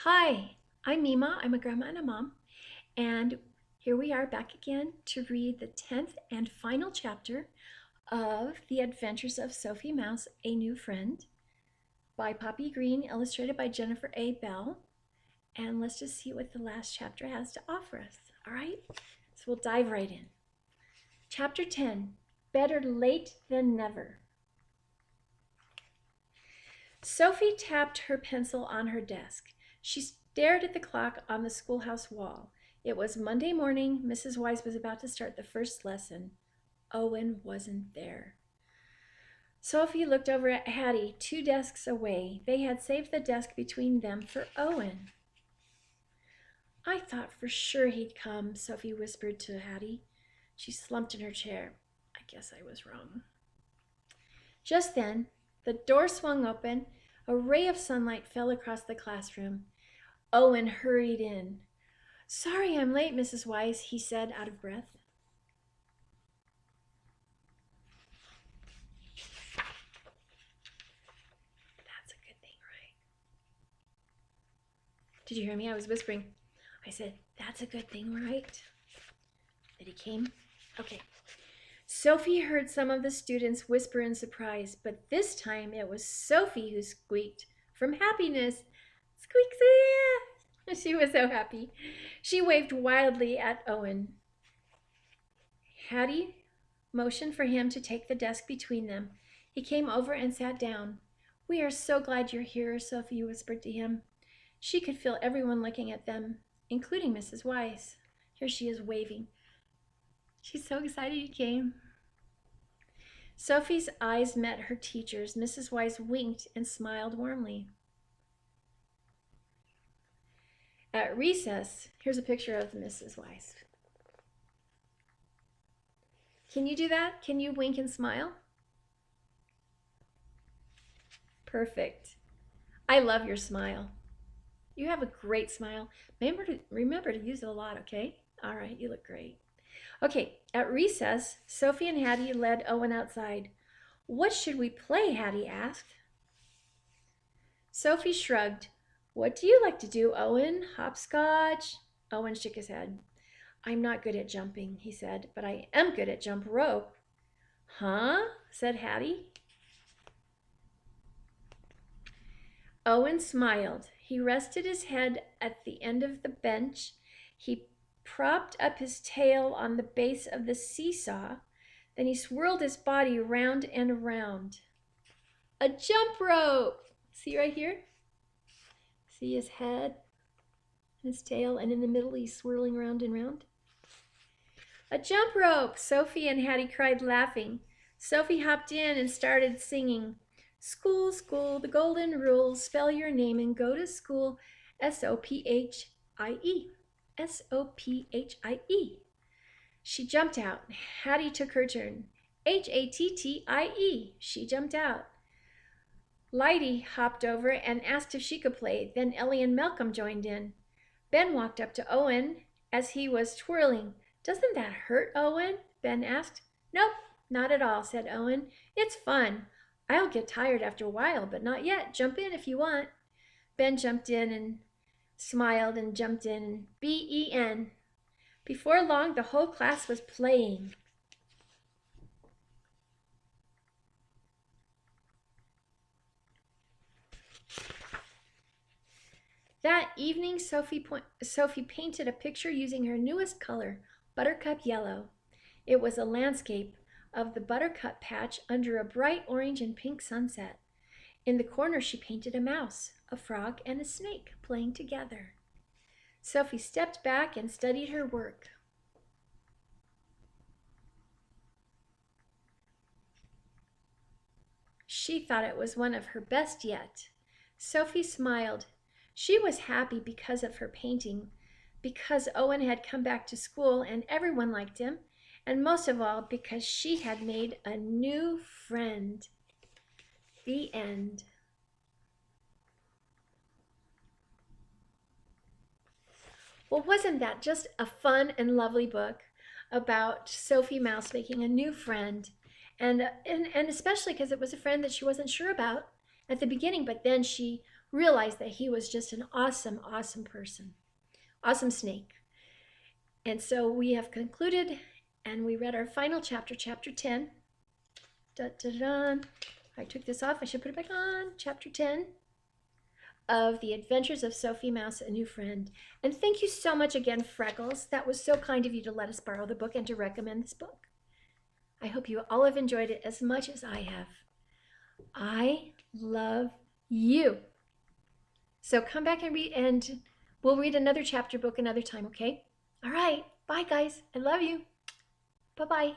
Hi, I'm Mima. I'm a grandma and a mom, and here we are back again to read the 10th and final chapter of The Adventures of Sophie Mouse, A New Friend by Poppy Green, illustrated by Jennifer A. Bell. And let's just see what the last chapter has to offer us. All right, so we'll dive right in. Chapter 10, Better Late Than Never. Sophie tapped her pencil on her desk. She stared at the clock on the schoolhouse wall. It was Monday morning. Mrs. Wise was about to start the first lesson. Owen wasn't there. Sophie looked over at Hattie, 2 desks away. They had saved the desk between them for Owen. I thought for sure he'd come, Sophie whispered to Hattie. She slumped in her chair. I guess I was wrong. Just then, the door swung open. A ray of sunlight fell across the classroom. Owen hurried in. Sorry I'm late, Mrs. Wise, he said, out of breath. That's a good thing, right? Did you hear me? I was whispering. I said, that's a good thing, right? That he came? Okay. Sophie heard some of the students whisper in surprise, but this time it was Sophie who squeaked from happiness. Squeak, squeak! She was so happy. She waved wildly at Owen. Hattie motioned for him to take the desk between them. He came over and sat down. We are so glad you're here, Sophie whispered to him. She could feel everyone looking at them, including Mrs. Wise. Here she is waving. She's so excited you came. Sophie's eyes met her teacher's. Mrs. Wise winked and smiled warmly. At recess, here's a picture of Mrs. Wise. Can you do that? Can you wink and smile? Perfect. I love your smile. You have a great smile. Remember to use it a lot, okay? All right, you look great. Okay, at recess, Sophie and Hattie led Owen outside. What should we play? Hattie asked. Sophie shrugged. What do you like to do, Owen? Hopscotch? Owen shook his head. I'm not good at jumping, he said, but I am good at jump rope. Huh? Said Hattie. Owen smiled. He rested his head at the end of the bench. He propped up his tail on the base of the seesaw. Then he swirled his body round and around. A jump rope! See right here? See his head, his tail, and in the middle he's swirling round and round. A jump rope! Sophie and Hattie cried, laughing. Sophie hopped in and started singing. School, school, the golden rule, spell your name and go to school. S-O-P-H-I-E. S-O-P-H-I-E. She jumped out. Hattie took her turn. H-A-T-T-I-E. She jumped out. Lighty hopped over and asked if she could play. Then Ellie and Malcolm joined in. Ben walked up to Owen as he was twirling. Doesn't that hurt, Owen? Ben asked. Nope, not at all, said Owen. It's fun. I'll get tired after a while, but not yet. Jump in if you want. Ben jumped in and smiled and jumped in. B-E-N. Before long, the whole class was playing. That evening, Sophie painted a picture using her newest color, buttercup yellow. It was a landscape of the buttercup patch under a bright orange and pink sunset. In the corner, she painted a mouse, a frog, and a snake playing together. Sophie stepped back and studied her work. She thought it was one of her best yet. Sophie smiled. She was happy because of her painting, because Owen had come back to school and everyone liked him, and most of all, because she had made a new friend. The end. Well, wasn't that just a fun and lovely book about Sophie Mouse making a new friend? And especially because it was a friend that she wasn't sure about at the beginning, but then she realized that he was just an awesome, awesome person, awesome snake. And so we have concluded, and we read our final chapter, chapter 10. Dun, dun, dun. I took this off. I should put it back on. Chapter 10 of The Adventures of Sophie Mouse, A New Friend. And thank you so much again, Freckles. That was so kind of you to let us borrow the book and to recommend this book. I hope you all have enjoyed it as much as I have. I love you. So come back and read, and we'll read another chapter book another time, okay? All right. Bye, guys. I love you. Bye-bye.